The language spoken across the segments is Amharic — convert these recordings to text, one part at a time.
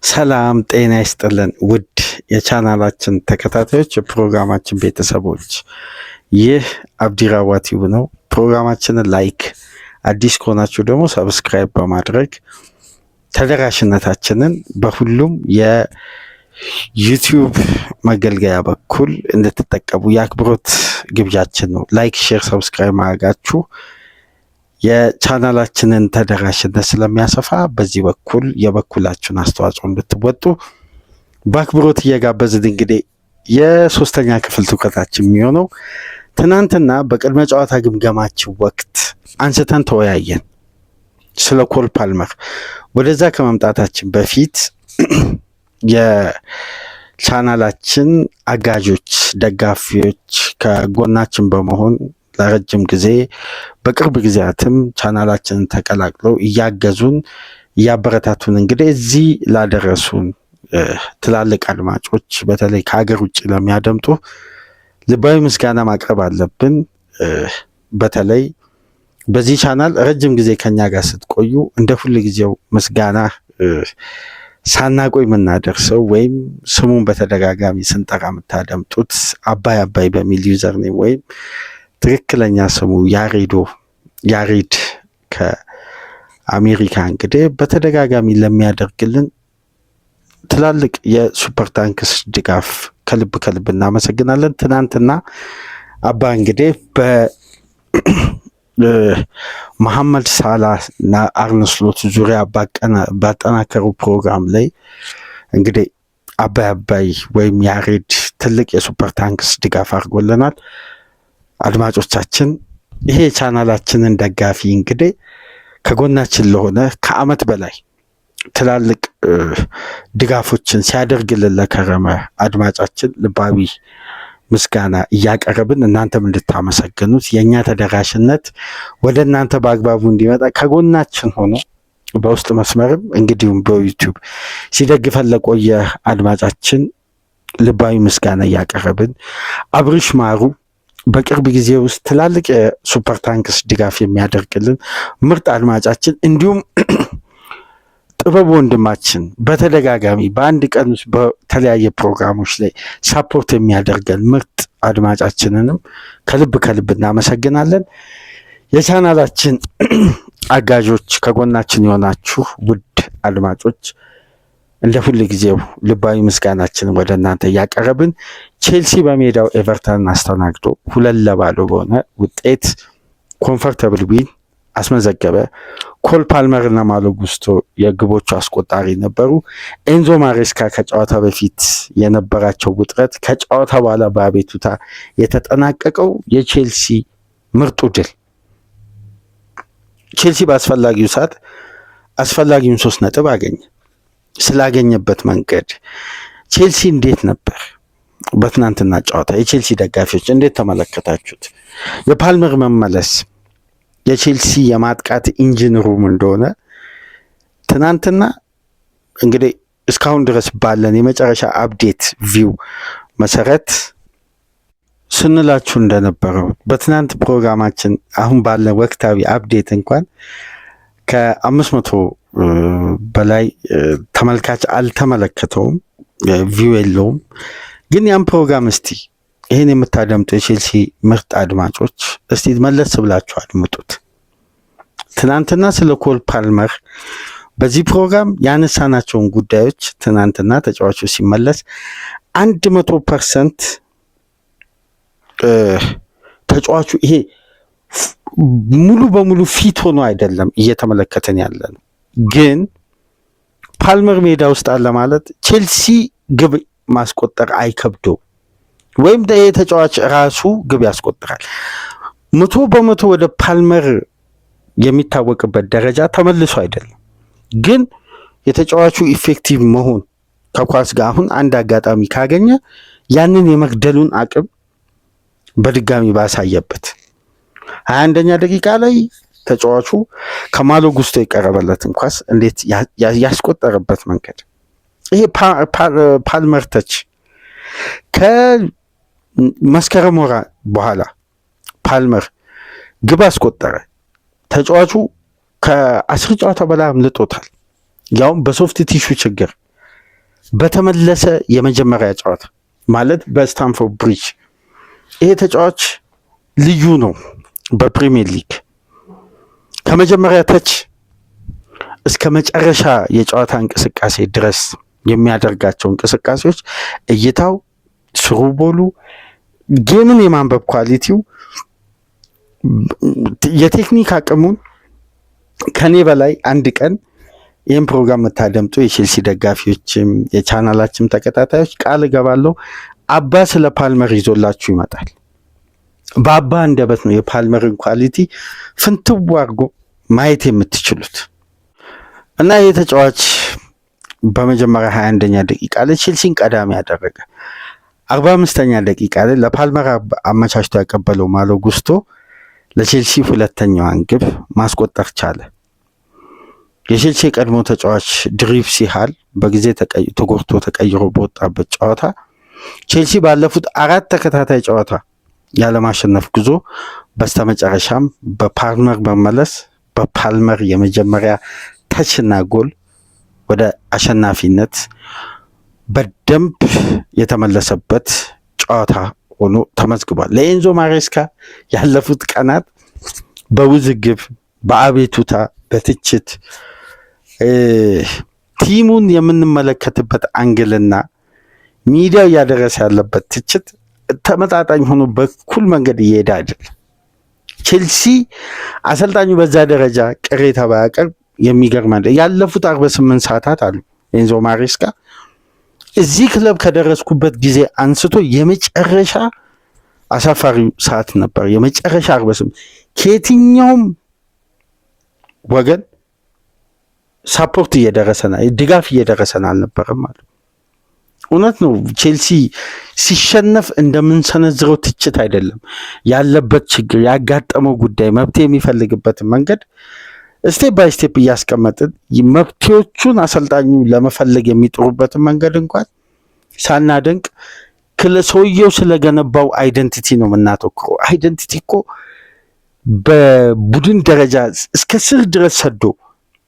ሰላም ጤና ይስጥልን ውድ የቻናላችን ተከታታዮች የፕሮግራማችን ቤተሰቦች፣ ይህ አብዲራዋ ቲዩብ ነው። ፕሮግራማችንን ላይክ፣ አዲስ ከሆናችሁ ደግሞ ሰብስክራይብ በማድረግ ተደራሽነታችንን በሁሉም የዩቲዩብ መገልገያ በኩል እንድትጠቀሙ የአክብሮት ግብዣችን ነው። ላይክ፣ ሼር፣ ሰብስክራይብ ማድረጋችሁ የቻናላችንን ተደራሽነት ስለሚያሰፋ በዚህ በኩል የበኩላችሁን አስተዋጽኦ እንድትወጡ በአክብሮት እየጋበዝን እንግዲህ የሶስተኛ ክፍል ትኩረታችን የሚሆነው ትናንትና በቅድመ ጨዋታ ግምገማችን ወቅት አንስተን ተወያየን ስለ ኮል ፓልመር። ወደዛ ከመምጣታችን በፊት የቻናላችን አጋዦች፣ ደጋፊዎች ከጎናችን በመሆን ለረጅም ጊዜ በቅርብ ጊዜያትም ቻናላችንን ተቀላቅለው እያገዙን እያበረታቱን እንግዲህ እዚህ ላደረሱን ትላልቅ አድማጮች በተለይ ከሀገር ውጭ ለሚያደምጡ ልባዊ ምስጋና ማቅረብ አለብን። በተለይ በዚህ ቻናል ረጅም ጊዜ ከኛ ጋር ስትቆዩ እንደ ሁል ጊዜው ምስጋና ሳናቆይ የምናደርሰው ወይም ስሙን በተደጋጋሚ ስንጠራ የምታደምጡት አባይ አባይ በሚል ዩዘርኔም ወይም ትክክለኛ ስሙ ያሬድ ከአሜሪካ እንግዲህ በተደጋጋሚ ለሚያደርግልን ትላልቅ የሱፐር ታንክስ ድጋፍ ከልብ እናመሰግናለን። ትናንትና አባ እንግዲህ በመሐመድ ሳላህ እና አርነ ስሎት ዙሪያ ባጠናከሩ ፕሮግራም ላይ እንግዲህ አባይ ወይም ያሬድ ትልቅ የሱፐር ታንክስ ድጋፍ አድርጎልናል። አድማጮቻችን ይሄ ቻናላችንን ደጋፊ እንግዲህ ከጎናችን ለሆነ ከዓመት በላይ ትላልቅ ድጋፎችን ሲያደርግልን ለከረመ አድማጫችን ልባዊ ምስጋና እያቀረብን እናንተም እንድታመሰግኑት የእኛ ተደራሽነት ወደ እናንተ በአግባቡ እንዲመጣ ከጎናችን ሆኖ በውስጥ መስመርም እንግዲሁም በዩቲዩብ ሲደግፈን ለቆየ አድማጫችን ልባዊ ምስጋና እያቀረብን አብርሽ ማሩ በቅርብ ጊዜ ውስጥ ትላልቅ የሱፐር ታንክስ ድጋፍ የሚያደርግልን ምርጥ አድማጫችን እንዲሁም ጥበብ ወንድማችን በተደጋጋሚ በአንድ ቀን ውስጥ በተለያየ ፕሮግራሞች ላይ ሳፖርት የሚያደርገን ምርጥ አድማጫችንንም ከልብ እናመሰግናለን። የቻናላችን አጋዦች ከጎናችን የሆናችሁ ውድ አድማጮች እንደ ሁል ጊዜው ልባዊ ምስጋናችን ወደ እናንተ እያቀረብን ቼልሲ በሜዳው ኤቨርተንን አስተናግዶ 2-0 በሆነ ውጤት ኮምፈርተብል ዊን አስመዘገበ። ኮል ፓልመር እና ማሎ ጉስቶ የግቦቹ አስቆጣሪ ነበሩ። ኤንዞ ማሬስካ ከጨዋታ በፊት የነበራቸው ውጥረት ከጨዋታ በኋላ በአቤቱታ የተጠናቀቀው የቼልሲ ምርጡ ድል። ቼልሲ በአስፈላጊው ሰዓት አስፈላጊውን 3 ነጥብ አገኘ። ስላገኘበት መንገድ ቼልሲ እንዴት ነበር? በትናንትና ጨዋታ የቼልሲ ደጋፊዎች እንዴት ተመለከታችሁት? የፓልመር መመለስ የቼልሲ የማጥቃት ኢንጂን ሩም እንደሆነ ትናንትና እንግዲህ እስካሁን ድረስ ባለን የመጨረሻ አፕዴት ቪው መሰረት ስንላችሁ እንደነበረው በትናንት ፕሮግራማችን አሁን ባለን ወቅታዊ አፕዴት እንኳን ከ500 በላይ ተመልካች አልተመለከተውም፣ ቪው የለውም። ግን ያን ፕሮግራም እስቲ ይህን የምታደምጡ የቼልሲ ምርጥ አድማጮች እስቲ መለስ ብላችሁ አድምጡት። ትናንትና ስለ ኮል ፓልመር በዚህ ፕሮግራም ያነሳናቸውን ጉዳዮች ትናንትና ተጫዋቹ ሲመለስ 100% ተጫዋቹ ይሄ ሙሉ በሙሉ ፊት ሆኖ አይደለም እየተመለከተን ያለ ነው። ግን ፓልመር ሜዳ ውስጥ አለ ማለት ቼልሲ ግብ ማስቆጠር አይከብደው ወይም ተጫዋች ራሱ ግብ ያስቆጥራል። 100% ወደ ፓልመር የሚታወቅበት ደረጃ ተመልሶ አይደለም። ግን የተጫዋቹ ኢፌክቲቭ መሆን ከኳስ ጋር አሁን አንድ አጋጣሚ ካገኘ ያንን የመግደሉን አቅም በድጋሚ ባሳየበት 21ኛ ደቂቃ ላይ ተጫዋቹ ከማሎ ጉስቶ የቀረበለትን ኳስ እንዴት ያስቆጠረበት መንገድ ይሄ ፓልመር ተች ከመስከረም ወራ በኋላ ፓልመር ግብ አስቆጠረ። ተጫዋቹ ከ10 ጨዋታ በላይ አምልጦታል። ያውም በሶፍት ቲሹ ችግር በተመለሰ የመጀመሪያ ጨዋታ ማለት በስታንፎርድ ብሪጅ ይሄ ተጫዋች ልዩ ነው። በፕሪሚየር ሊግ ከመጀመሪያ ተች እስከ መጨረሻ የጨዋታ እንቅስቃሴ ድረስ የሚያደርጋቸው እንቅስቃሴዎች፣ እይታው፣ ስሩቦሉ፣ ጌምን የማንበብ ኳሊቲው፣ የቴክኒክ አቅሙን ከኔ በላይ አንድ ቀን ይህን ፕሮግራም የምታደምጡ የቼልሲ ደጋፊዎችም የቻናላችን ተከታታዮች ቃል እገባለሁ አባ ስለ ፓልመር ይዞላችሁ ይመጣል። በአባ አንደበት ነው የፓልመርን ኳሊቲ ፍንትው አድርጎ ማየት የምትችሉት። እና ይህ ተጫዋች በመጀመሪያ 21ኛ ደቂቃ ላይ ቼልሲን ቀዳሚ ያደረገ፣ 45ኛ ደቂቃ ላይ ለፓልመር አመቻችቶ ያቀበለው ማሎ ጉስቶ ለቼልሲ ሁለተኛዋን ግብ ማስቆጠር ቻለ። የቼልሲ የቀድሞ ተጫዋች ድሪፕ ሲሃል በጊዜ ተጎድቶ ተቀይሮ በወጣበት ጨዋታ ቼልሲ ባለፉት 4 ተከታታይ ጨዋታ ያለማሸነፍ ጉዞ በስተመጨረሻም በፓልመር መመለስ በፓልመር የመጀመሪያ ተችና ጎል ወደ አሸናፊነት በደንብ የተመለሰበት ጨዋታ ሆኖ ተመዝግቧል። ለኤንዞ ማሬስካ ያለፉት ቀናት በውዝግብ፣ በአቤቱታ፣ በትችት ቲሙን የምንመለከትበት አንግልና ሚዲያው እያደረሰ ያለበት ትችት ተመጣጣኝ ሆኖ በኩል መንገድ እየሄደ አይደለም። ቼልሲ አሰልጣኙ በዛ ደረጃ ቅሬታ ባያቀርብ የሚገርም አይደለም። ያለፉት 48 ሰዓታት አሉ ኤንዞ ማሬስካ እዚህ ክለብ ከደረስኩበት ጊዜ አንስቶ የመጨረሻ አሳፋሪው ሰዓት ነበር። የመጨረሻ 48 ከየትኛውም ወገን ሳፖርት እየደረሰና ድጋፍ እየደረሰን አልነበረም ማለት እውነት ነው። ቼልሲ ሲሸነፍ እንደምንሰነዝረው ትችት አይደለም። ያለበት ችግር፣ ያጋጠመው ጉዳይ፣ መብት የሚፈልግበትን መንገድ ስቴፕ ባይ ስቴፕ እያስቀመጥን መብቶቹን አሰልጣኙ ለመፈለግ የሚጥሩበትን መንገድ እንኳን ሳናደንቅ ሰውየው ስለገነባው አይደንቲቲ ነው የምናተኩረው። አይደንቲቲ እኮ በቡድን ደረጃ እስከ ስር ድረስ ሰዶ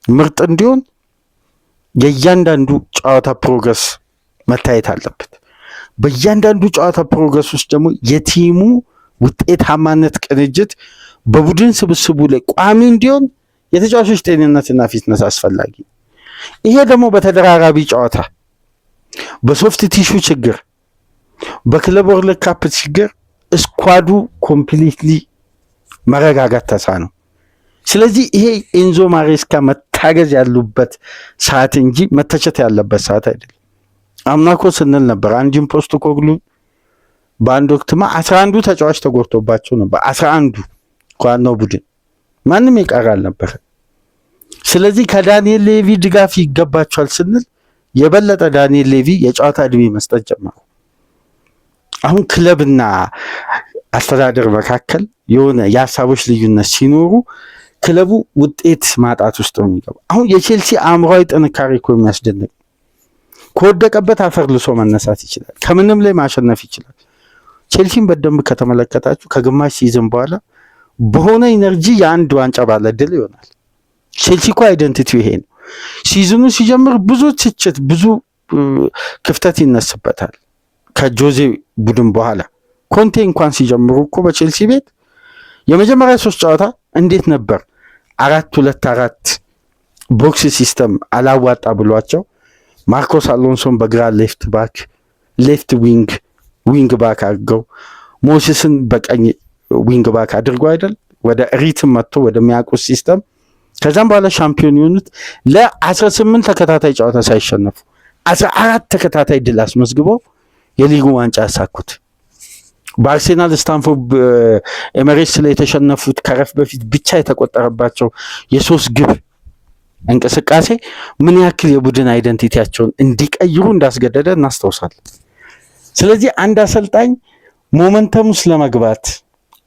ምርጥ እንዲሆን የእያንዳንዱ ጨዋታ ፕሮግረስ መታየት አለበት። በእያንዳንዱ ጨዋታ ፕሮግረስ ውስጥ ደግሞ የቲሙ ውጤታማነት ቅንጅት በቡድን ስብስቡ ላይ ቋሚ እንዲሆን የተጫዋቾች ጤንነትና ፊትነስ አስፈላጊ። ይሄ ደግሞ በተደራራቢ ጨዋታ፣ በሶፍት ቲሹ ችግር፣ በክለብ ወርልድ ካፕ ችግር ስኳዱ ኮምፕሊትሊ መረጋጋት ተሳነው። ስለዚህ ይሄ ኤንዞ ማሬስካ መታገዝ ያሉበት ሰዓት እንጂ መተቸት ያለበት ሰዓት አይደለም። አምናኮ ስንል ነበር አንጂም ፖስቴኮግሉ በአንድ ወቅትማ 11ዱ ተጫዋች ተጎድቶባቸው ነበር። 11ዱ ዋናው ቡድን ማንም ይቀር አልነበረ። ስለዚህ ከዳንኤል ሌቪ ድጋፍ ይገባቸዋል ስንል የበለጠ ዳንኤል ሌቪ የጨዋታ እድሜ መስጠት ጀመሩ። አሁን ክለብና አስተዳደር መካከል የሆነ የሀሳቦች ልዩነት ሲኖሩ ክለቡ ውጤት ማጣት ውስጥ ነው የሚገባው። አሁን የቼልሲ አእምሯዊ ጥንካሬ እኮ የሚያስደንቅ፣ ከወደቀበት አፈር ልሶ መነሳት ይችላል። ከምንም ላይ ማሸነፍ ይችላል። ቼልሲን በደንብ ከተመለከታችሁ ከግማሽ ሲዝን በኋላ በሆነ ኢነርጂ የአንድ ዋንጫ ባለድል ይሆናል። ቼልሲ እኮ አይደንቲቲው ይሄ ነው። ሲዝኑ ሲጀምር ብዙ ትችት፣ ብዙ ክፍተት ይነስበታል። ከጆዜ ቡድን በኋላ ኮንቴ እንኳን ሲጀምሩ እኮ በቼልሲ ቤት የመጀመሪያ 3 ጨዋታ እንዴት ነበር 4-2-4 ቦክስ ሲስተም አላዋጣ ብሏቸው ማርኮስ አሎንሶን በግራ ሌፍት ዊንግ ባክ አድርገው ሞሴስን በቀኝ ዊንግ ባክ አድርጎ አይደል ወደ ሪትም መጥቶ ወደሚያውቁት ሲስተም። ከዛም በኋላ ሻምፒዮን የሆኑት ለ18 ተከታታይ ጨዋታ ሳይሸነፉ 14 ተከታታይ ድል አስመዝግበው የሊጉ ዋንጫ ያሳኩት። በአርሴናል ስታንፎርድ ኤሜሬትስ ላይ የተሸነፉት ከረፍ በፊት ብቻ የተቆጠረባቸው የ3 ግብ እንቅስቃሴ ምን ያክል የቡድን አይደንቲቲያቸውን እንዲቀይሩ እንዳስገደደ እናስታውሳለን። ስለዚህ አንድ አሰልጣኝ ሞመንተም ውስጥ ለመግባት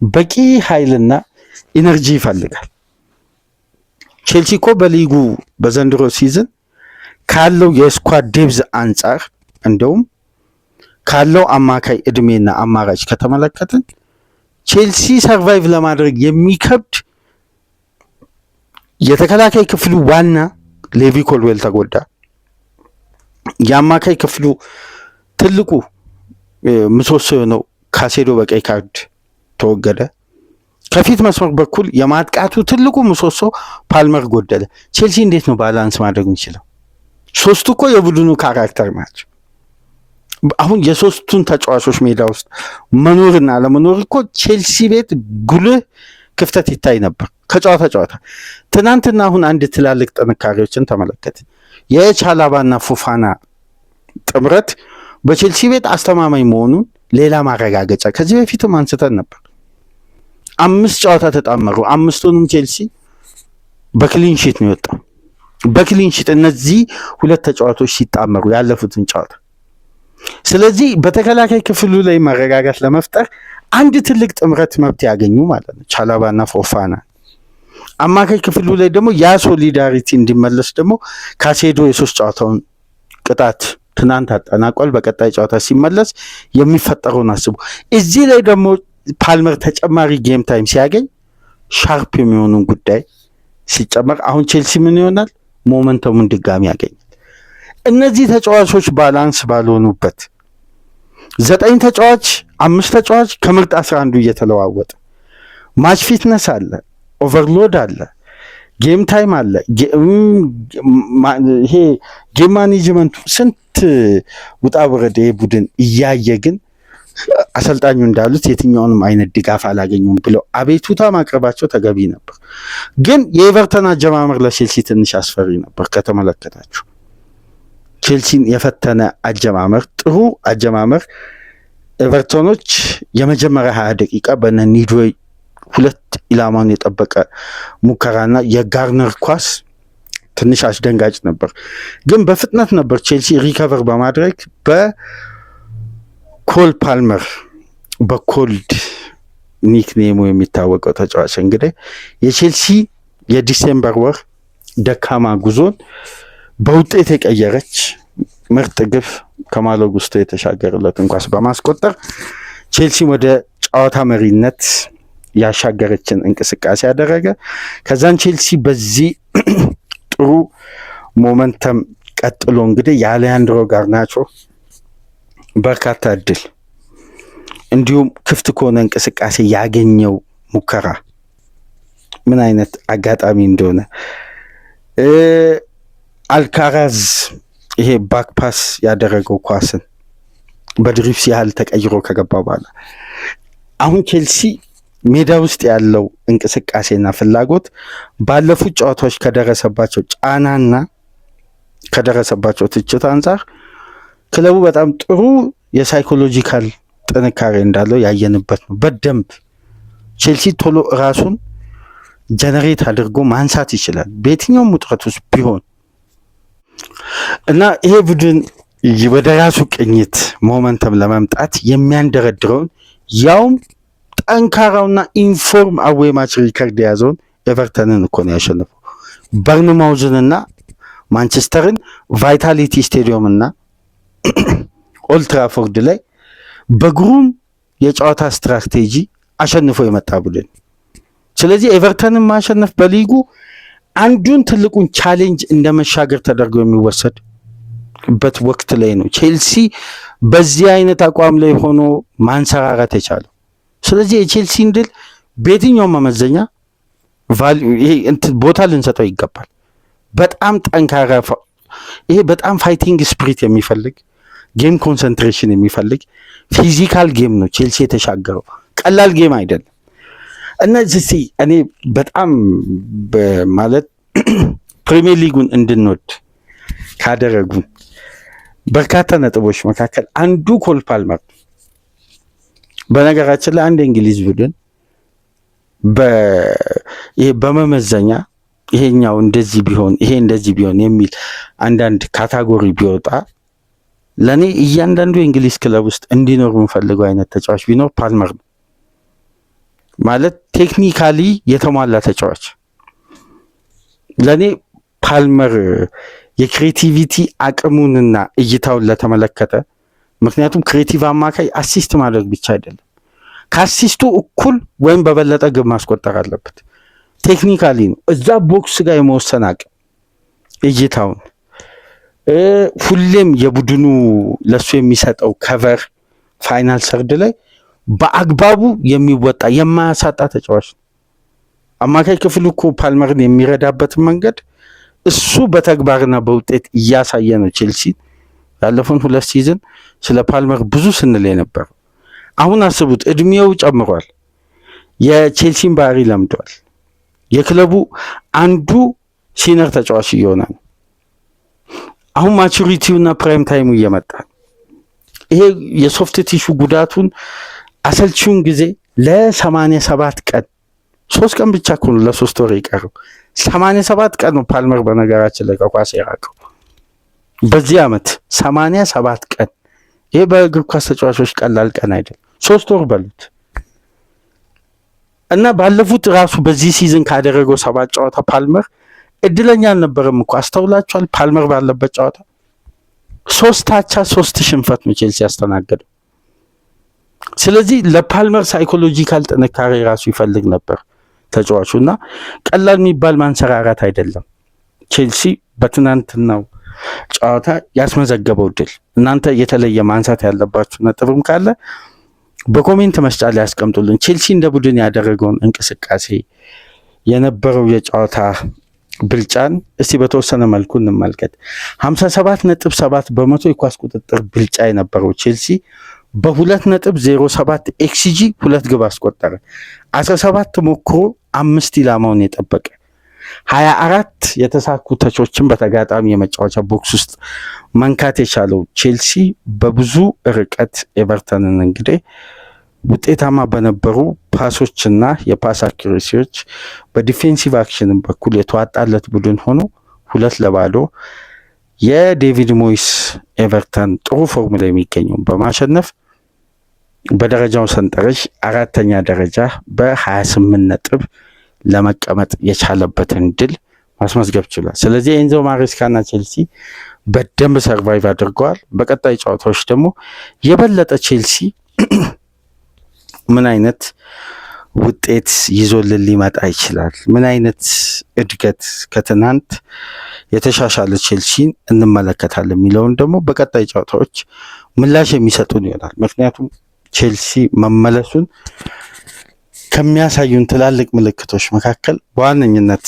በቂ ኃይልና ኢነርጂ ይፈልጋል። ቼልሲ እኮ በሊጉ በዘንድሮ ሲዝን ካለው የስኳድ ዴብዝ አንጻር እንደውም ካለው አማካይ እድሜና አማራጭ ከተመለከትን ቼልሲ ሰርቫይቭ ለማድረግ የሚከብድ የተከላካይ ክፍሉ ዋና ሌቪ ኮልዌል ተጎዳ። የአማካይ ክፍሉ ትልቁ ምሰሶ ነው ካሴዶ በቀይ ካርድ ተወገደ። ከፊት መስመር በኩል የማጥቃቱ ትልቁ ምሰሶ ፓልመር ጎደለ። ቼልሲ እንዴት ነው ባላንስ ማድረግ የሚችለው? ሶስቱ እኮ የቡድኑ ካራክተር ናቸው። አሁን የሶስቱን ተጫዋቾች ሜዳ ውስጥ መኖርና ለመኖር እኮ ቼልሲ ቤት ጉልህ ክፍተት ይታይ ነበር ከጨዋታ። ትናንትና አሁን አንድ ትላልቅ ጥንካሬዎችን ተመለከት። የቻላባና ፎፋና ጥምረት በቼልሲ ቤት አስተማማኝ መሆኑን ሌላ ማረጋገጫ ከዚህ በፊትም አንስተን ነበር። 5 ጨዋታ ተጣመሩ። 5ቱንም ቼልሲ በክሊንሺት ነው የወጣው። በክሊንሺት እነዚህ 2 ተጫዋቾች ሲጣመሩ ያለፉትን ጨዋታ። ስለዚህ በተከላካይ ክፍሉ ላይ መረጋጋት ለመፍጠር አንድ ትልቅ ጥምረት መብት ያገኙ ማለት ነው ቻላባና ፎፋና። አማካይ ክፍሉ ላይ ደግሞ ያ ሶሊዳሪቲ እንዲመለስ ደግሞ ካሴዶ የ3 ጨዋታውን ቅጣት ትናንት አጠናቋል። በቀጣይ ጨዋታ ሲመለስ የሚፈጠረውን አስቡ። እዚህ ላይ ደግሞ ፓልመር ተጨማሪ ጌም ታይም ሲያገኝ ሻርፕ የሚሆኑን ጉዳይ ሲጨመር አሁን ቼልሲ ምን ይሆናል? ሞመንተሙን ድጋሚ ያገኛል። እነዚህ ተጫዋቾች ባላንስ ባልሆኑበት 9 ተጫዋች 5 ተጫዋች ከምርጥ 11 እየተለዋወጠ ማች ፊትነስ አለ፣ ኦቨርሎድ አለ፣ ጌም ታይም አለ። ይሄ ጌም ማኔጅመንቱ ስንት ውጣ ወረደ ቡድን እያየ ግን አሰልጣኙ እንዳሉት የትኛውንም አይነት ድጋፍ አላገኙም ብለው አቤቱታ ማቅረባቸው ተገቢ ነበር። ግን የኤቨርተን አጀማመር ለቼልሲ ትንሽ አስፈሪ ነበር። ከተመለከታችሁ ቼልሲን የፈተነ አጀማመር፣ ጥሩ አጀማመር። ኤቨርተኖች የመጀመሪያ 20 ደቂቃ በነ ኒድዌይ 2 ኢላማውን የጠበቀ ሙከራና የጋርነር ኳስ ትንሽ አስደንጋጭ ነበር። ግን በፍጥነት ነበር ቼልሲ ሪከቨር በማድረግ በኮል ፓልመር በኮልድ ኒክኔሙ የሚታወቀው ተጫዋች እንግዲህ የቼልሲ የዲሴምበር ወር ደካማ ጉዞን በውጤት የቀየረች ምርጥ ግብ ከማሎ ጉስቶ የተሻገረለትን ኳስ በማስቆጠር ቼልሲ ወደ ጨዋታ መሪነት ያሻገረችን እንቅስቃሴ ያደረገ። ከዛን ቼልሲ በዚህ ጥሩ ሞመንተም ቀጥሎ እንግዲህ የአሌሃንድሮ ጋርናቾ በርካታ እድል እንዲሁም ክፍት ከሆነ እንቅስቃሴ ያገኘው ሙከራ ምን አይነት አጋጣሚ እንደሆነ አልካራዝ ይሄ ባክፓስ ያደረገው ኳስን በድሪፍስ ያህል ተቀይሮ ከገባ በኋላ አሁን ቼልሲ ሜዳ ውስጥ ያለው እንቅስቃሴና ፍላጎት ባለፉት ጨዋታዎች ከደረሰባቸው ጫናና ከደረሰባቸው ትችት አንጻር ክለቡ በጣም ጥሩ የሳይኮሎጂካል ጥንካሬ እንዳለው ያየንበት ነው። በደንብ ቼልሲ ቶሎ ራሱን ጀነሬት አድርጎ ማንሳት ይችላል በየትኛውም ውጥረት ውስጥ ቢሆን እና ይሄ ቡድን ወደ ራሱ ቅኝት ሞመንተም ለመምጣት የሚያንደረድረውን ያውም ጠንካራውና ኢንፎርም አዌይ ማች ሪከርድ የያዘውን ኤቨርተንን እኮ ነው ያሸነፈው። በርንማውዝንና ማንቸስተርን ቫይታሊቲ ስቴዲየም እና ኦልትራፎርድ ላይ በግሩም የጨዋታ ስትራቴጂ አሸንፎ የመጣ ቡድን። ስለዚህ ኤቨርተንን ማሸነፍ በሊጉ አንዱን ትልቁን ቻሌንጅ እንደ መሻገር ተደርጎ የሚወሰድበት ወቅት ላይ ነው ቼልሲ በዚህ አይነት አቋም ላይ ሆኖ ማንሰራራት የቻለው። ስለዚህ የቼልሲን ድል በየትኛውም መመዘኛ ቦታ ልንሰጠው ይገባል። በጣም ጠንካራ፣ ይሄ በጣም ፋይቲንግ ስፒሪት የሚፈልግ ጌም ኮንሰንትሬሽን የሚፈልግ ፊዚካል ጌም ነው ቼልሲ የተሻገረው፣ ቀላል ጌም አይደለም። እነዚህ እኔ በጣም ማለት ፕሪሚየር ሊጉን እንድንወድ ካደረጉን በርካታ ነጥቦች መካከል አንዱ ኮል ፓልመር። በነገራችን ላይ አንድ እንግሊዝ ቡድን ይሄ በመመዘኛ ይሄኛው እንደዚህ ቢሆን ይሄ እንደዚህ ቢሆን የሚል አንዳንድ ካታጎሪ ቢወጣ ለኔ እያንዳንዱ የእንግሊዝ ክለብ ውስጥ እንዲኖር የምፈልገው አይነት ተጫዋች ቢኖር ፓልመር ነው። ማለት ቴክኒካሊ የተሟላ ተጫዋች ለኔ ፓልመር የክሬቲቪቲ አቅሙንና እይታውን ለተመለከተ፣ ምክንያቱም ክሬቲቭ አማካይ አሲስት ማድረግ ብቻ አይደለም፣ ከአሲስቱ እኩል ወይም በበለጠ ግብ ማስቆጠር አለበት። ቴክኒካሊ ነው እዛ ቦክስ ጋር የመወሰን አቅም፣ እይታውን ሁሌም የቡድኑ ለሱ የሚሰጠው ከቨር ፋይናል ሰርድ ላይ በአግባቡ የሚወጣ የማያሳጣ ተጫዋች ነው። አማካይ ክፍሉ እኮ ፓልመርን የሚረዳበትን መንገድ እሱ በተግባርና በውጤት እያሳየ ነው። ቼልሲ ያለፈውን 2 ሲዝን ስለ ፓልመር ብዙ ስንል ነበር። አሁን አስቡት፣ እድሜው ጨምሯል፣ የቼልሲን ባህሪ ለምዷል። የክለቡ አንዱ ሲነር ተጫዋች እየሆነ ነው። አሁን ማቹሪቲውና ፕራይም ታይሙ እየመጣ ነው። ይሄ የሶፍት ቲሹ ጉዳቱን አሰልቺውን ጊዜ ለ87 ቀን 3 ቀን ብቻ እኮ ነው ለ3 ወር የቀረው። 87 ቀን ነው ፓልመር በነገራችን ላይ ከኳስ የራቀው በዚህ ዓመት 87 ቀን። ይሄ በእግር ኳስ ተጫዋቾች ቀላል ቀን አይደለም። 3 ወር በሉት እና ባለፉት ራሱ በዚህ ሲዝን ካደረገው 7 ጨዋታ ፓልመር እድለኛ አልነበረም እኮ አስተውላችኋል። ፓልመር ባለበት ጨዋታ 3 አቻ 3 ሽንፈት ነው ቼልሲ ያስተናገደው። ስለዚህ ለፓልመር ሳይኮሎጂካል ጥንካሬ ራሱ ይፈልግ ነበር ተጫዋቹ እና ቀላል የሚባል ማንሰራራት አይደለም ቼልሲ በትናንትናው ጨዋታ ያስመዘገበው ድል። እናንተ የተለየ ማንሳት ያለባችሁ ነጥብም ካለ በኮሜንት መስጫ ላይ ያስቀምጡልን። ቼልሲ እንደ ቡድን ያደረገውን እንቅስቃሴ የነበረው የጨዋታ ብልጫን እስቲ በተወሰነ መልኩ እንመልከት። 57.7 በመቶ የኳስ ቁጥጥር ብልጫ የነበረው ቼልሲ በ2.07 ኤክስጂ 2 ግብ አስቆጠረ። 17 ሞክሮ 5 ኢላማውን የጠበቀ 24 የተሳኩ ተቾችን በተጋጣሚ የመጫወቻ ቦክስ ውስጥ መንካት የቻለው ቼልሲ በብዙ ርቀት ኤቨርተንን እንግዲህ ውጤታማ በነበሩ ፓሶችና የፓስ አኪሬሲዎች በዲፌንሲቭ አክሽን በኩል የተዋጣለት ቡድን ሆኖ 2-0 የዴቪድ ሞይስ ኤቨርተን ጥሩ ፎርም ላይ የሚገኘው በማሸነፍ በደረጃው ሰንጠረዥ 4ኛ ደረጃ በ28 ነጥብ ለመቀመጥ የቻለበትን ድል ማስመዝገብ ችሏል። ስለዚህ ኤንዞ ማሬስካና ቼልሲ በደንብ ሰርቫይቭ አድርገዋል። በቀጣይ ጨዋታዎች ደግሞ የበለጠ ቼልሲ ምን አይነት ውጤት ይዞልን ሊመጣ ይችላል፣ ምን አይነት እድገት ከትናንት የተሻሻለ ቼልሲን እንመለከታለን የሚለውን ደግሞ በቀጣይ ጨዋታዎች ምላሽ የሚሰጡን ይሆናል። ምክንያቱም ቼልሲ መመለሱን ከሚያሳዩን ትላልቅ ምልክቶች መካከል በዋነኝነት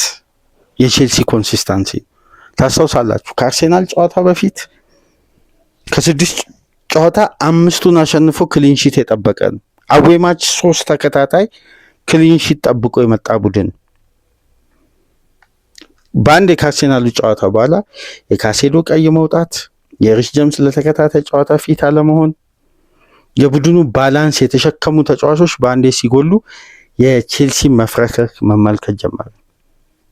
የቼልሲ ኮንሲስታንሲ ታስታውሳላችሁ። ከአርሴናል ጨዋታ በፊት ከ6 ጨዋታ 5ቱን አሸንፎ ክሊንሺት የጠበቀ ነው። አዌ ማች 3 ተከታታይ ክሊንሺት ጠብቆ የመጣ ቡድን። በአንድ የካርሴናሉ ጨዋታ በኋላ የካሴዶ ቀይ መውጣት፣ የሪስ ጀምስ ለተከታታይ ጨዋታ ፊት አለመሆን፣ የቡድኑ ባላንስ የተሸከሙ ተጫዋቾች በአንዴ ሲጎሉ የቼልሲ መፍረከክ መመልከት ጀመረ።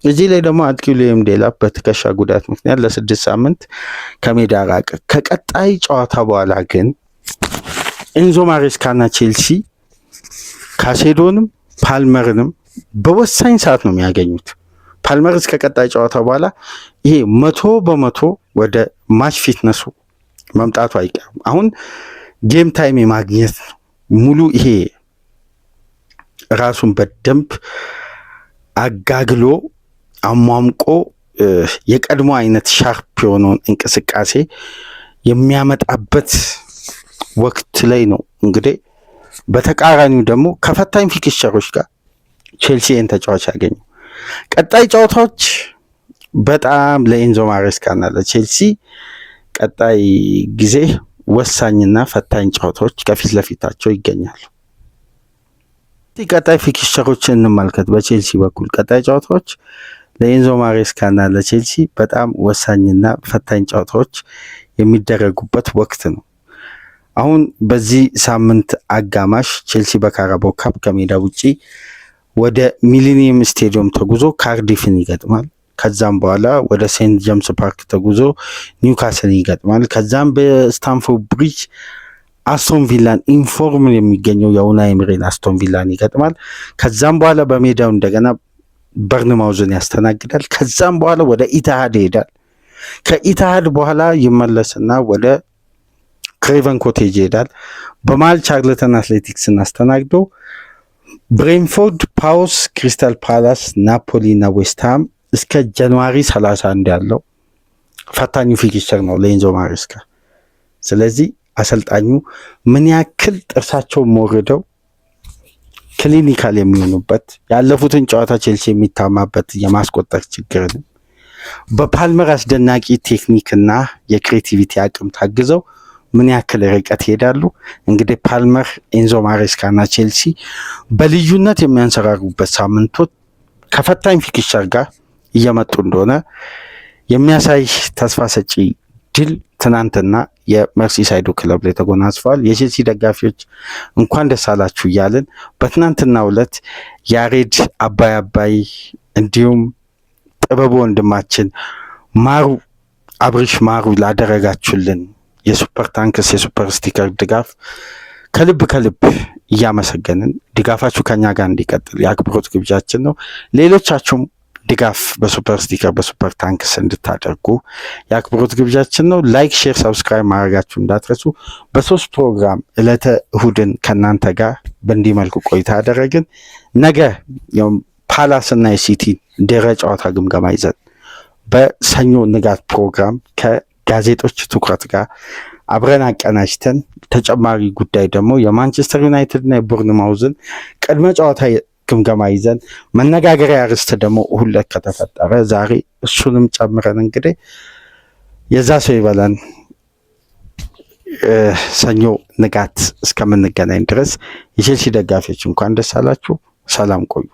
እዚህ ላይ ደግሞ አጥቂው ሊያም ዴላፕ በትከሻ ጉዳት ምክንያት ለ6 ሳምንት ከሜዳ ራቀ። ከቀጣይ ጨዋታ በኋላ ግን ኤንዞ ማሬስካና ቼልሲ ካሴዶንም ፓልመርንም በወሳኝ ሰዓት ነው የሚያገኙት። ፓልመር እስከ ቀጣይ ጨዋታ በኋላ ይሄ 100% ወደ ማች ፊትነሱ መምጣቱ አይቀርም። አሁን ጌም ታይም የማግኘት ሙሉ ይሄ ራሱን በደንብ አጋግሎ አሟምቆ የቀድሞ አይነት ሻርፕ የሆነውን እንቅስቃሴ የሚያመጣበት ወቅት ላይ ነው። እንግዲህ በተቃራኒው ደግሞ ከፈታኝ ፊክስቸሮች ጋር ቼልሲን ተጫዋች ያገኙ። ቀጣይ ጨዋታዎች በጣም ለኤንዞ ማሬስካና ለቼልሲ ቀጣይ ጊዜ ወሳኝና ፈታኝ ጨዋታዎች ከፊት ለፊታቸው ይገኛሉ። ቀጣይ ፊክስቸሮችን እንመልከት። በቼልሲ በኩል ቀጣይ ጨዋታዎች ለኤንዞ ማሬስካና ለቼልሲ በጣም ወሳኝና ፈታኝ ጨዋታዎች የሚደረጉበት ወቅት ነው። አሁን በዚህ ሳምንት አጋማሽ ቼልሲ በካራባኦ ካፕ ከሜዳ ውጪ ወደ ሚሊኒየም ስቴዲየም ተጉዞ ካርዲፍን ይገጥማል። ከዛም በኋላ ወደ ሴንት ጀምስ ፓርክ ተጉዞ ኒውካስልን ይገጥማል። ከዛም በስታንፎርድ ብሪጅ አስቶን ቪላን ኢንፎርም የሚገኘው የኡናይ ኤምሪን አስቶን ቪላን ይገጥማል። ከዛም በኋላ በሜዳው እንደገና በርንማውዝን ያስተናግዳል። ከዛም በኋላ ወደ ኢትሃድ ይሄዳል። ከኢትሃድ በኋላ ይመለስና ወደ ክሬቨን ኮቴጅ ይሄዳል። በመሃል ቻርልተን አትሌቲክስን አስተናግዶ ብሬንፎርድ፣ ፓውስ፣ ክሪስታል ፓላስ፣ ናፖሊ እና ዌስትሃም እስከ ጃንዋሪ 31 ያለው ፈታኙ ፊክስቸር ነው ለኤንዞ ማሬስካ። ስለዚህ አሰልጣኙ ምን ያክል ጥርሳቸውን ሞርደው ክሊኒካል የሚሆኑበት ያለፉትን ጨዋታ ቼልሲ የሚታማበት የማስቆጠር ችግርን በፓልመር አስደናቂ ቴክኒክና የክሬቲቪቲ አቅም ታግዘው ምን ያክል ርቀት ይሄዳሉ። እንግዲህ ፓልመር፣ ኤንዞ ማሬስካና ቼልሲ በልዩነት የሚያንሰራሩበት ሳምንቶች ከፈታኝ ፊክስቸር ጋር እየመጡ እንደሆነ የሚያሳይ ተስፋ ሰጪ ድል ትናንትና የመርሲሳይዱ ክለብ ላይ ተጎናጽፈዋል። የቼልሲ ደጋፊዎች እንኳን ደስ አላችሁ እያልን በትናንትናው ዕለት ያሬድ አባይ እንዲሁም ጥበቡ ወንድማችን ማሩ አብርሽ ማሩ ላደረጋችሁልን የሱፐር ታንክስ የሱፐር ስቲከር ድጋፍ ከልብ እያመሰገንን ድጋፋችሁ ከኛ ጋር እንዲቀጥል የአክብሮት ግብዣችን ነው። ሌሎቻችሁም ድጋፍ በሱፐር ስቲከር በሱፐር ታንክስ እንድታደርጉ የአክብሮት ግብዣችን ነው። ላይክ፣ ሼር፣ ሰብስክራይብ ማድረጋችሁ እንዳትረሱ። በሶስት ፕሮግራም ዕለተ እሁድን ከእናንተ ጋር በእንዲህ መልኩ ቆይታ ያደረግን ነገ ፓላስ እና የሲቲ ድህረ ጨዋታ ግምገማ ይዘን በሰኞ ንጋት ፕሮግራም ከጋዜጦች ትኩረት ጋር አብረን አቀናጅተን ተጨማሪ ጉዳይ ደግሞ የማንቸስተር ዩናይትድ እና የቦርንማውዝን ቅድመ ጨዋታ ግምገማ ይዘን መነጋገሪያ ርዕስ ደግሞ ሁለት ከተፈጠረ ዛሬ እሱንም ጨምረን እንግዲህ የዛ ሰው ይበለን። ሰኞ ንጋት እስከምንገናኝ ድረስ የቼልሲ ደጋፊዎች እንኳን ደስ አላችሁ። ሰላም ቆዩ።